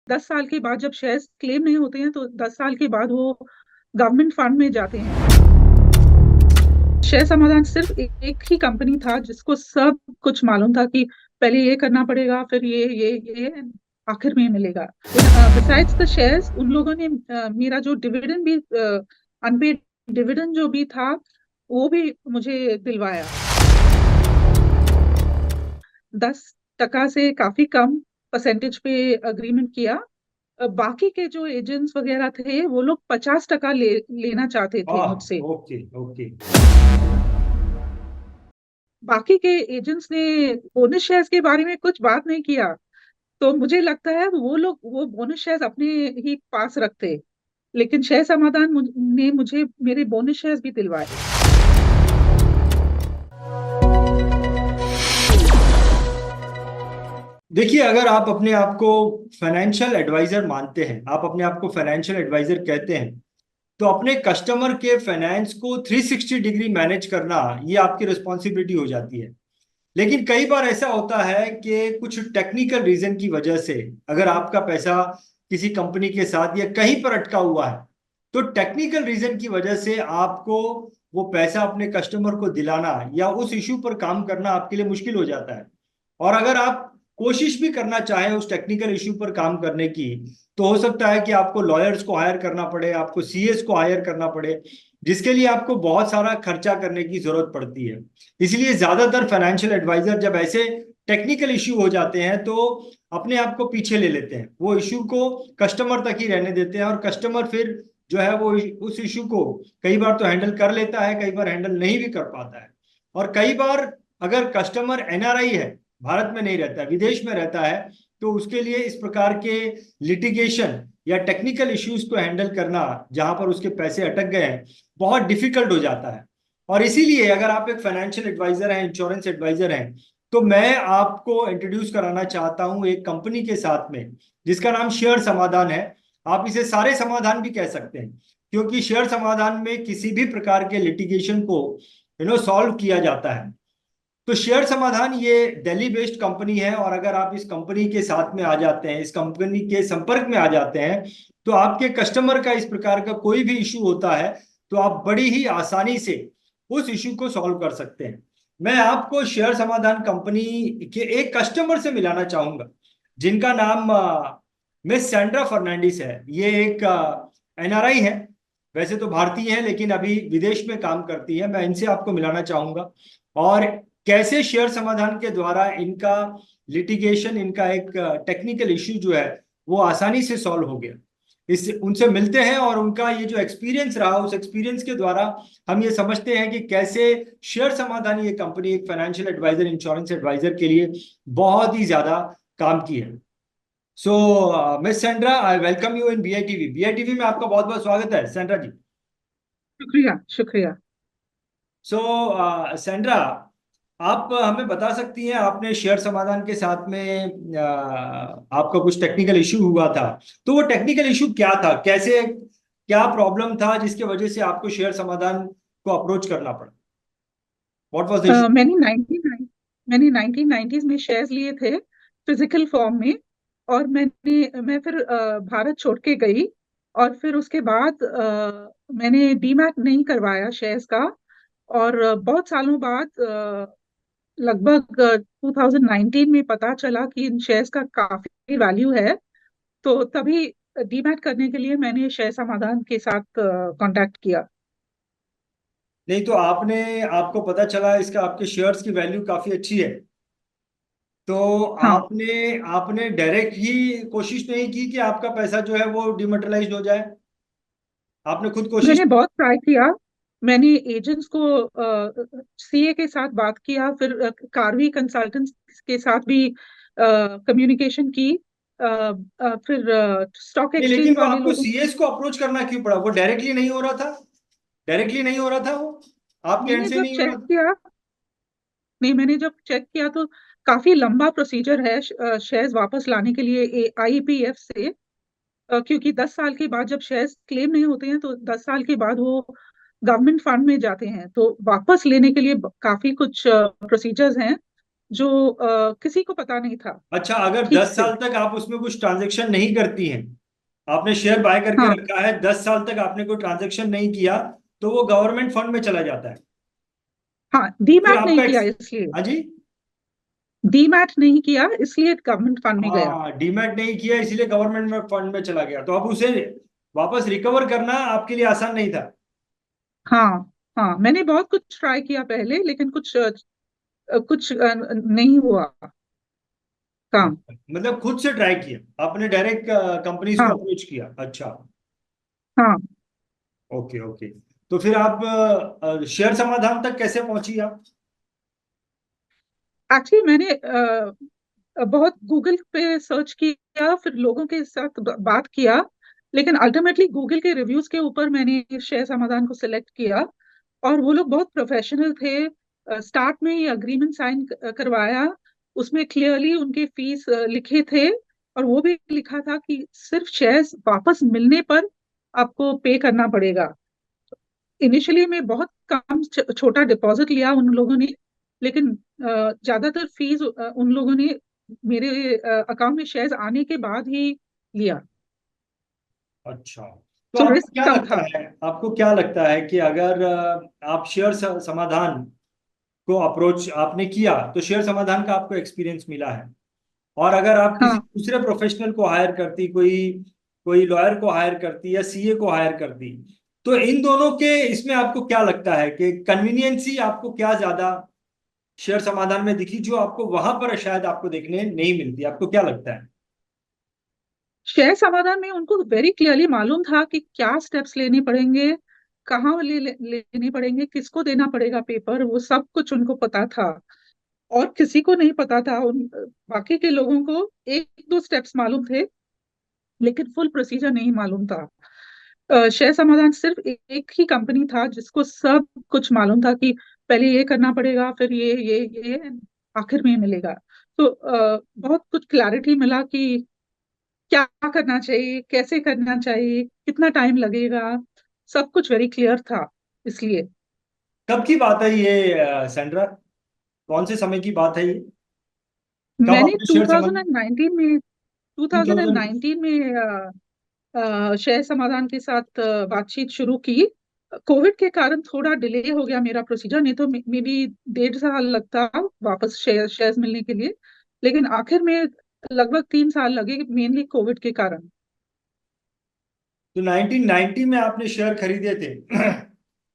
10 साल के बाद जब शेयर्स क्लेम नहीं होते हैं तो 10 साल के बाद वो गवर्नमेंट फंड में जाते हैं। शेयर समाधान सिर्फ एक ही कंपनी था जिसको सब कुछ मालूम था कि पहले ये करना पड़ेगा, फिर ये आखिर में मिलेगा। बिसाइड्स द शेयर्स, उन लोगों ने मेरा जो डिविडेंड भी, अनपेड डिविडेंड जो भी था, वो भी मुझे दिलवाया। 10% से काफी कम परसेंटेज पे अग्रीमेंट किया। बाकी के जो एजेंट्स वगैरह थे वो लोग 50% लेना चाहते थे आह, मुझसे। Okay okay. बाकी के एजेंट्स ने बोनस शेयर्स के बारे में कुछ बात नहीं किया। तो मुझे लगता है वो लोग वो बोनस शेयर्स अपने ही पास रखते। लेकिन शेयर समाधान ने मुझे मेरे बोनस शेयर्स भी दिलवाए। देखिए, अगर आप अपने आप को फाइनेंशियल एडवाइजर मानते हैं, आप अपने आप को फाइनेंशियल एडवाइजर कहते हैं, तो अपने कस्टमर के फाइनेंस को 360 डिग्री मैनेज करना ये आपकी रिस्पॉन्सिबिलिटी हो जाती है। लेकिन कई बार ऐसा होता है कि कुछ टेक्निकल रीजन की वजह से अगर आपका पैसा किसी कंपनी के साथ या कहीं पर अटका हुआ है, तो टेक्निकल रीजन की वजह से आपको वो पैसा अपने कस्टमर को दिलाना या उस इशू पर काम करना आपके लिए मुश्किल हो जाता है। और अगर आप कोशिश भी करना चाहें उस टेक्निकल इशू पर काम करने की, तो हो सकता है कि आपको लॉयर्स को हायर करना पड़े, आपको सीएस को हायर करना पड़े, जिसके लिए आपको बहुत सारा खर्चा करने की जरूरत पड़ती है। इसलिए ज्यादातर फाइनेंशियल एडवाइजर जब ऐसे टेक्निकल इश्यू हो जाते हैं तो अपने आप को पीछे ले लेते हैं, वो इश्यू को कस्टमर तक ही रहने देते हैं, और कस्टमर फिर जो है वो उस इश्यू को कई बार तो हैंडल कर लेता है, कई बार हैंडल नहीं भी कर पाता है। और कई बार अगर कस्टमर एनआरआई है, भारत में नहीं रहता है, विदेश में रहता है, तो उसके लिए इस प्रकार के लिटिगेशन या टेक्निकल इश्यूज को हैंडल करना जहां पर उसके पैसे अटक गए हैं बहुत डिफिकल्ट हो जाता है। और इसीलिए अगर आप एक फाइनेंशियल एडवाइजर हैं, इंश्योरेंस एडवाइजर हैं, तो मैं आपको इंट्रोड्यूस कराना चाहता हूं एक कंपनी के साथ में जिसका नाम शेयर समाधान है। आप इसे सारे समाधान भी कह सकते हैं, क्योंकि शेयर समाधान में किसी भी प्रकार के लिटिगेशन को सॉल्व किया जाता है। तो शेयर समाधान ये दिल्ली बेस्ड कंपनी है, और अगर आप इस कंपनी के साथ में आ जाते हैं, इस कंपनी के संपर्क में आ जाते हैं, तो आपके कस्टमर का इस प्रकार का कोई भी इशू होता है तो आप बड़ी ही आसानी से उस इशू को सॉल्व कर सकते हैं। मैं आपको शेयर समाधान कंपनी के एक कस्टमर से मिलाना चाहूंगा जिनका नाम मिस सैंड्रा फर्नांडिस है। ये एक एनआरआई है, वैसे तो भारतीय है लेकिन अभी विदेश में काम करती है। मैं इनसे आपको मिलाना चाहूंगा, और कैसे शेयर समाधान के द्वारा इनका लिटिगेशन, इनका एक टेक्निकल इश्यू जो है वो आसानी से सॉल्व हो गया। इससे उनसे मिलते हैं, और उनका ये जो एक्सपीरियंस रहा उस एक्सपीरियंस के द्वारा हम ये समझते हैं कि कैसे शेयर समाधान ये कंपनी एक फाइनेंशियल एडवाइजर, इंश्योरेंस एडवाइजर के लिए बहुत ही ज्यादा काम की है। So miss Sandra, I welcome you in BITV. BITV में आपका बहुत बहुत स्वागत है सेंड्रा जी। शुक्रिया, शुक्रिया। सो सेंड्रा, आप हमें बता सकती हैं, आपने शेयर समाधान के साथ में आपका कुछ टेक्निकल इशू हुआ था, तो वो टेक्निकल इशू क्या था, कैसे, क्या प्रॉब्लम था जिसके वजह से आपको शेयर समाधान को अप्रोच करना पड़ा? What was the issue? मैंने 1990s में शेयर्स लिए थे, फिजिकल फॉर्म में। और मैं फिर भारत छोड़ के गई। और फिर उसके बाद मैंने डीमैट नहीं करवाया शेयर्स का। और बहुत सालों बाद, लगभग 2019 में पता चला कि इन शेयर्स का काफी वैल्यू है। तो तभी डीमैट करने के लिए मैंने शेयर समाधान के साथ कांटेक्ट किया। नहीं तो आपने, आपको पता चला इसका आपके शेयर्स की वैल्यू काफी अच्छी है, तो हाँ, आपने आपने डायरेक्ट ही कोशिश नहीं की कि आपका पैसा जो है वो डिमेटलाइज हो जाए? आपने खुद कोशिश? मैंने बहुत ट्राई किया। मैंने एजेंट्स को, सीए के साथ बात किया, फिर कार्वी कंसल्टेंट्स के साथ भी कम्युनिकेशन की। फिर स्टॉक नहीं, एक्सचेंज लेकिन वो वाले आपको लोगों सीएस को अप्रोच करना क्यों पड़ा? वो डायरेक्टली नहीं हो रहा था? डायरेक्टली नहीं हो रहा था वो, आपके एंड मैंने से जब नहीं हो चेक रहा था? किया नहीं, मैंने जब चेक किया तो काफी लंबा प्रोसीजर है शेयर्स वापस लाने के लिए आईपीएफ से। क्योंकि 10 साल के बाद जब शेयर्स क्लेम नहीं होते हैं तो 10 साल के बाद वो गवर्नमेंट फंड में जाते हैं, तो वापस लेने के लिए काफी कुछ प्रोसीजर्स हैं। जो किसी को पता नहीं था अच्छा, अगर ठीक 10 से। साल तक आप उसमें कुछ ट्रांजेक्शन नहीं करती हैं, आपने शेयर बाय करके हाँ रखा है, 10 साल तक आपने कोई ट्रांजेक्शन नहीं किया, तो वो गवर्नमेंट फंड में चला जाता है। हाँ, फिर डीमैट नहीं आपका किया इसलिए। हाँ जी। डीमैट नहीं किया इसलिए गवर्नमेंट फंड में गया। हाँ, डीमैट नहीं किया इसलिए गवर्नमेंट में फंड में चला गया, तो अब उसे वापस रिकवर करना आपके लिए आसान नहीं था। हाँ हाँ, मैंने बहुत कुछ ट्राई किया पहले, लेकिन कुछ नहीं हुआ काम। मतलब खुद से ट्राई किया आपने, डायरेक्ट कंपनीज को हाँ अप्रोच किया? अच्छा। हाँ, ओके ओके। तो फिर आप शेयर समाधान तक कैसे पहुंची आप? एक्चुअली मैंने बहुत गूगल पे सर्च किया, फिर लोगों के साथ बात किया, लेकिन अल्टीमेटली गूगल के रिव्यूज के ऊपर मैंने शेयर समाधान को सिलेक्ट किया। और वो लोग बहुत प्रोफेशनल थे। स्टार्ट में ही अग्रीमेंट साइन करवाया, उसमें क्लियरली उनके फीस लिखे थे, और वो भी लिखा था कि सिर्फ शेयर्स वापस मिलने पर आपको पे करना पड़ेगा। इनिशियली में बहुत कम छोटा डिपॉजिट लिया उन लोगों ने, लेकिन ज्यादातर फीस उन लोगों ने मेरे अकाउंट में शेयर्स आने के बाद ही लिया। अच्छा, तो तो आपको रिस्क क्या कम लगता था। है, आपको क्या लगता है कि अगर आप शेयर समाधान को अप्रोच आपने किया, तो शेयर समाधान का आपको एक्सपीरियंस मिला है, और अगर आप किसी हाँ, दूसरे प्रोफेशनल को हायर करती, कोई कोई लॉयर को हायर करती या सीए को हायर करती, तो इन दोनों के इसमें आपको क्या लगता है कि कन्वीनियंसी आपको क्या ज्यादा शेयर समाधान में दिखी, जो आपको वहां पर शायद आपको देखने नहीं मिलती? आपको क्या लगता है? शेयर समाधान में उनको वेरी क्लियरली मालूम था कि क्या स्टेप्स लेने पड़ेंगे, कहाँ लेने पड़ेंगे, किसको देना पड़ेगा पेपर, वो सब कुछ उनको पता था। और किसी को नहीं पता था, उन बाकी के लोगों को एक दो स्टेप्स मालूम थे, लेकिन फुल प्रोसीजर नहीं मालूम था। शेयर समाधान सिर्फ एक ही कंपनी था जिसको सब कुछ मालूम था कि पहले ये करना पड़ेगा, फिर ये आखिर में मिलेगा। तो बहुत कुछ क्लैरिटी मिला कि क्या करना चाहिए, कैसे करना चाहिए, कितना टाइम लगेगा, सब कुछ वेरी क्लियर था इसलिए। कब की बात है ये सेंड्रा? कौन से समय की बात है ये? कब मैंने आपने शेयर समझ 2019 में 2000? 2019 में शेयर समाधान के साथ बातचीत शुरू की। कोविड के कारण थोड़ा डिले हो गया मेरा प्रोसीजर, नहीं तो मे बी 1.5 साल लगता वापस शेयर्स मिलने के लिए, लेकिन आखिर में लगभग 3 साल लगे, मेनली कोविड के कारण। तो 1990 में आपने शेयर खरीदे थे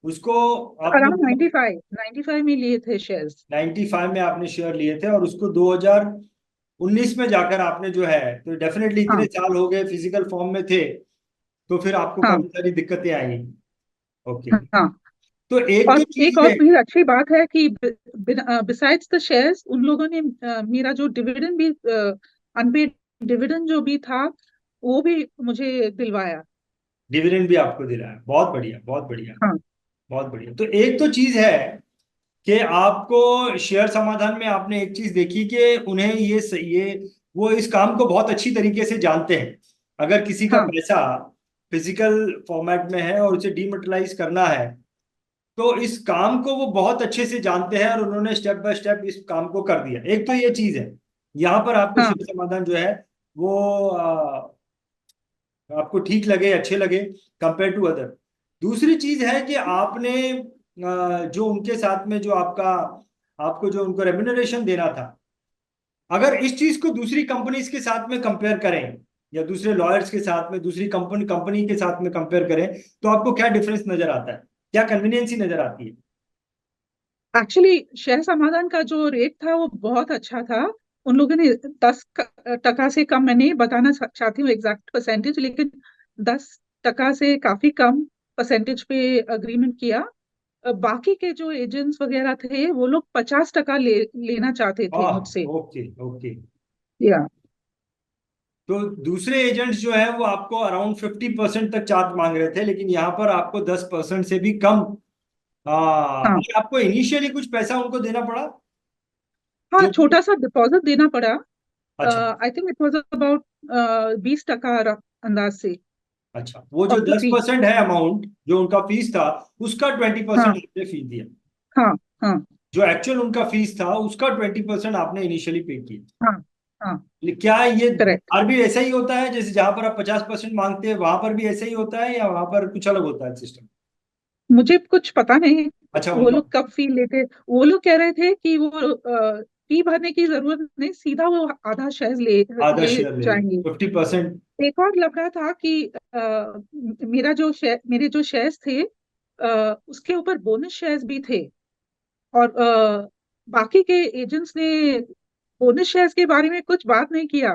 उसको आपने अराउंड 95 में लिए थे शेयर्स। 95 में आपने शेयर लिए थे, और उसको 2019 में जाकर आपने जो है, तो डेफिनेटली इतने हाँ साल हो गए फिजिकल फॉर्म में थे, तो फिर आपको हाँ काफी सारी दिक्कतें आई। ओके। हाँ। तो एक और तो एक चीज और है। भी अच्छी बात है कि बिसाइड्स द शेयर्स उन लोगों ने मेरा जो डिविडेंड भी, अनपेड डिविडेंड जो भी था, वो भी मुझे दिलवाया। डिविडेंड भी आपको दे रहा है, बहुत बढ़िया बहुत बढ़िया। हाँ बहुत बढ़िया। तो एक तो चीज है कि आपको शेयर समाधान में आपने एक चीज देखी कि उन्हें ये वो इस काम को बहुत अच्छी तरीके से जानते हैं। अगर किसी का हाँ पैसा फिजिकल फॉर्मेट में है और उसे डीमेटलाइज करना है, तो इस काम को वो बहुत अच्छे से जानते हैं, और उन्होंने स्टेप बाय स्टेप इस काम को कर दिया। एक तो ये चीज है, यहाँ पर आपको हाँ शेयर समाधान जो है वो आपको ठीक लगे, अच्छे लगे कंपेयर टू अदर। दूसरी चीज है कि आपने जो उनके साथ में जो आपको जो उनको रेम्युनरेशन देना था, अगर इस चीज को दूसरी कंपनीज के साथ में कंपेयर करें, या दूसरे लॉयर्स के साथ में, दूसरी कंपनी कंपनी के साथ में कंपेयर करें, तो आपको क्या डिफरेंस नजर आता है, क्या कन्वीनियंसी नजर आती है? एक्चुअली शेयर समाधान का जो रेट था वो बहुत अच्छा था। उन लोगों ने 10% से कम, मैं नहीं बताना चाहती हूँ एग्जैक्ट परसेंटेज, लेकिन 10% से काफी कम परसेंटेज पे अग्रीमेंट किया। बाकी के जो एजेंट्स वगैरह थे वो लोग 50% लेना चाहते थे आह, मुझसे। Okay okay. या तो दूसरे एजेंट्स जो है वो आपको अराउंड 50% तक चार्ज मांग रहे थे, लेकिन यहाँ पर आपको 10% से भी कम। हाँ, हाँ और आपको इनिशियली कुछ पैसा उनको देना पड़ा? हाँ, जो छोटा सा डिपॉजिट देना पड़ा। अच्छा I think it was about 20% अंदाज से अच्छा, वो जो ऑफ द दस फी। परसेंट है अमाउंट जो उनका फीस था, उसका 20% हाँ आपने फीस दिया। हाँ हाँ जो एक्चुअल उनका फीस था उसका 20% आपने इनिशियली पे किया। हाँ हाँ, क्या ये करेक्ट। बाहर भी ऐसा ही होता है, जैसे जहां पर आप 50% मांगते हैं वहां पर भी ऐसा ही होता है, या वहां पर कुछ अलग होता है सिस्टम? मुझे कुछ पता नहीं, अच्छा, वो उनका लोग कब फी लेते। वो लोग कह रहे थे कि वो फी भरने की जरूरत नहीं, सीधा वो आधा शेयर ले आधा ले शेयर ले जाएंगे। 50%। एक और लग रहा था कि मेरे जो शेयर्स थे, उसके ऊपर बोनस शेयर्स भी थे। और बाकी के एजेंट्स ने बोनस शेयर्स के बारे में कुछ बात नहीं किया।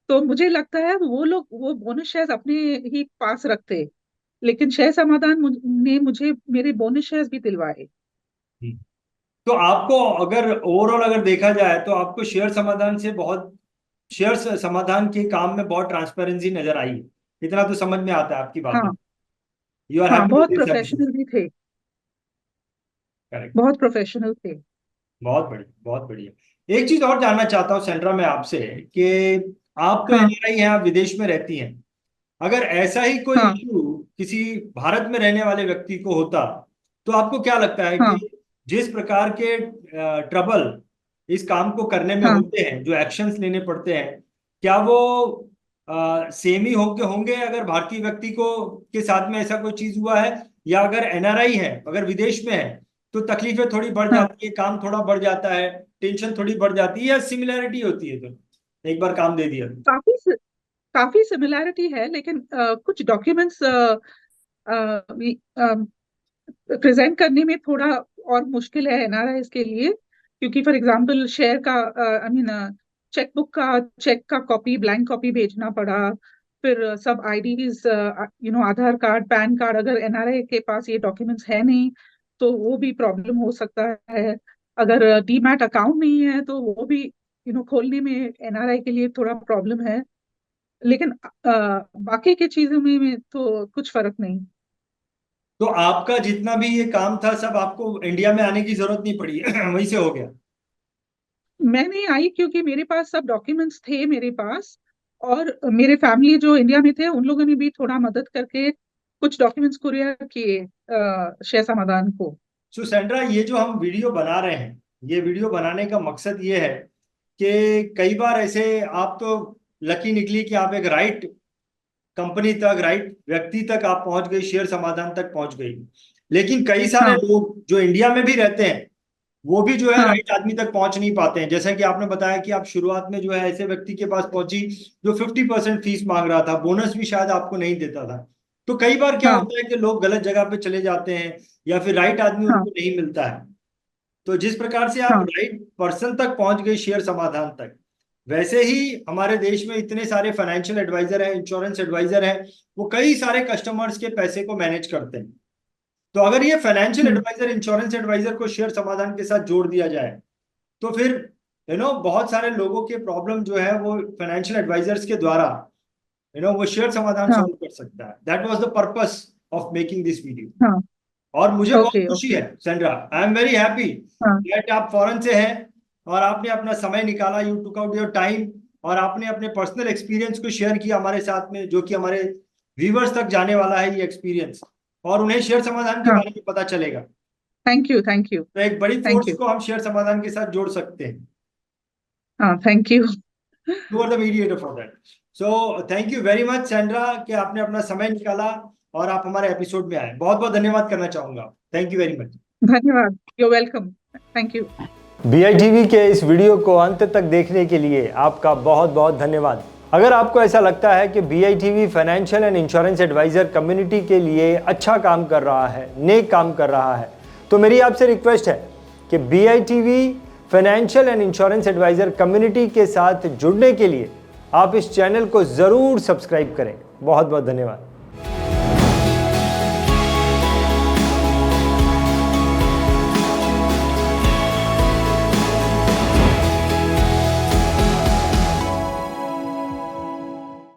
तो मुझे लगता है वो लोग वो बोनस शेयर्स अपने ही पास रखते। लेकिन शेयर समाधान ने मुझे मेरे बोनस शेयर्स भी दिलवाए। तो आपको अगर ओवरऑल अगर देखा जाए तो आपको शेयर समाधान के काम में बहुत ट्रांसपेरेंसी नजर आई है, इतना तो समझ में आता है आपकी बातों। हाँ यू आर हाँ, हैप्पी विद बहुत दिस सर्विसेज? प्रोफेशनल भी थे। करेक्ट। बहुत प्रोफेशनल थे। बहुत बढ़िया, बहुत बढ़िया। एक चीज और जानना चाहता हूँ सेंड्रा मैं आपसे, कि आप तो हाँ एनआरआई हैं, आप विदेश में रहती हैं। अगर ऐसा ही कोई हाँ इशू किसी भारत में रहने वाले व्यक्ति को होता, तो आपको क्या लगता है कि हाँ जिस प्रकार के ट्रबल इस काम को करने में हाँ होते हैं, जो एक्शंस लेने पड़ते हैं, क्या वो सेम ही होंगे अगर भारतीय व्यक्ति को के साथ में ऐसा कोई चीज हुआ है, या अगर एनआरआई है, अगर विदेश में है, तो तकलीफें थोड़ी बढ़ हाँ। जाती है, काम थोड़ा बढ़ जाता है, टेंशन थोड़ी बढ़ जाती है, या सिमिलैरिटी होती है? तो एक बार काम दे दिया तो? काफी काफी सिमिलैरिटी है, लेकिन कुछ डॉक्यूमेंट्स प्रेजेंट करने में थोड़ा और मुश्किल है एनआरआई के लिए। क्योंकि फॉर एग्जांपल शेयर का, आई मीन, चेक का कॉपी, ब्लैंक कॉपी भेजना पड़ा। फिर सब आईडीज, आधार कार्ड, पैन कार्ड, अगर एनआरआई के पास ये डॉक्यूमेंट्स है नहीं तो वो भी प्रॉब्लम हो सकता है। अगर डीमैट अकाउंट नहीं है तो वो भी खोलने में एनआरआई के लिए थोड़ा प्रॉब्लम है। लेकिन बाकी की चीजों में तो कुछ फर्क नहीं। तो आपका जितना भी ये काम था सब आपको इंडिया में आने की जरूरत नहीं पड़ी वहीं से हो गया? मैं नहीं आई क्योंकि मेरे पास सब डॉक्यूमेंट्स थे मेरे पास। और मेरे फैमिली जो इंडिया में थे उन लोगों ने भी थोड़ा मदद करके कुछ डॉक्यूमेंट्स कुरियर किए शेयर समाधान को। सो सेंड्रा, ये जो हम वीडियो बना रहे हैं, ये वीडियो बनाने का मकसद ये है कि कई बार ऐसे आप तो लकी निकली कि आप एक राइट कंपनी तक, राइट व्यक्ति तक आप पहुंच गई, शेयर समाधान तक पहुंच गई। लेकिन कई सारे हाँ लोग जो इंडिया में भी रहते हैं, वो भी जो है हाँ राइट आदमी तक पहुंच नहीं पाते हैं। जैसा कि आपने बताया कि आप शुरुआत में जो है ऐसे व्यक्ति के पास पहुंची जो 50% फीस मांग रहा था, बोनस भी शायद आपको नहीं देता था। तो कई बार क्या हाँ होता है कि लोग गलत जगह पे चले जाते हैं, या फिर राइट आदमी हाँ उनको नहीं मिलता है। तो जिस प्रकार से आप हाँ राइट पर्सन तक पहुंच गए, शेयर समाधान तक, वैसे ही हमारे देश में इतने सारे फाइनेंशियल एडवाइजर हैं, इंश्योरेंस एडवाइजर हैं, वो कई सारे कस्टमर्स के पैसे को मैनेज करते हैं। तो अगर ये फाइनेंशियल हम्म, एडवाइजर, इंश्योरेंस एडवाइजर को शेयर समाधान के साथ जोड़ दिया जाए, तो फिर बहुत सारे लोगों के प्रॉब्लम जो है वो फाइनेंशियल एडवाइजर्स के द्वारा वो शेयर समाधान हाँ सॉल्व कर सकता है। That was the purpose of making this video. हाँ। और मुझे बहुत ओके खुशी ओके। है Sandra, I am very happy हाँ दैट आप फॉरेन से हैं और आपने अपना समय निकाला, you took out your time, और आपने अपने पर्सनल एक्सपीरियंस को शेयर किया हमारे साथ में, जो कि हमारे व्यूवर्स तक जाने वाला है ये एक्सपीरियंस, और उन्हें शेयर समाधान के हाँ। बारे में पता चलेगा। Thank you thank you. तो एक बड़ी थैंक फोर्स यू। को हम शेयर समाधान के साथ जोड़ सकते हैं। हाँ, thank you. You are the mediator for that. So thank you very much Sandra कि आपने अपना समय निकाला और आप हमारे एपिसोड में आए। बहुत बहुत धन्यवाद करना चाहूंगा। Thank you very much. धन्यवाद। You welcome. Thank you. BITV के इस वीडियो को अंत तक देखने के लिए आपका बहुत बहुत धन्यवाद। अगर आपको ऐसा लगता है कि BITV financial and insurance advisor community के लिए अच्छा काम कर रहा है, नेक काम कर रहा है, तो मेरी आपसे रिक्वेस्ट है कि BITV financial and insurance advisor community के साथ जुड़ने के लिए आप इस चैनल को ज़रूर सब्सक्राइब करें। बहुत बहुत धन्यवाद।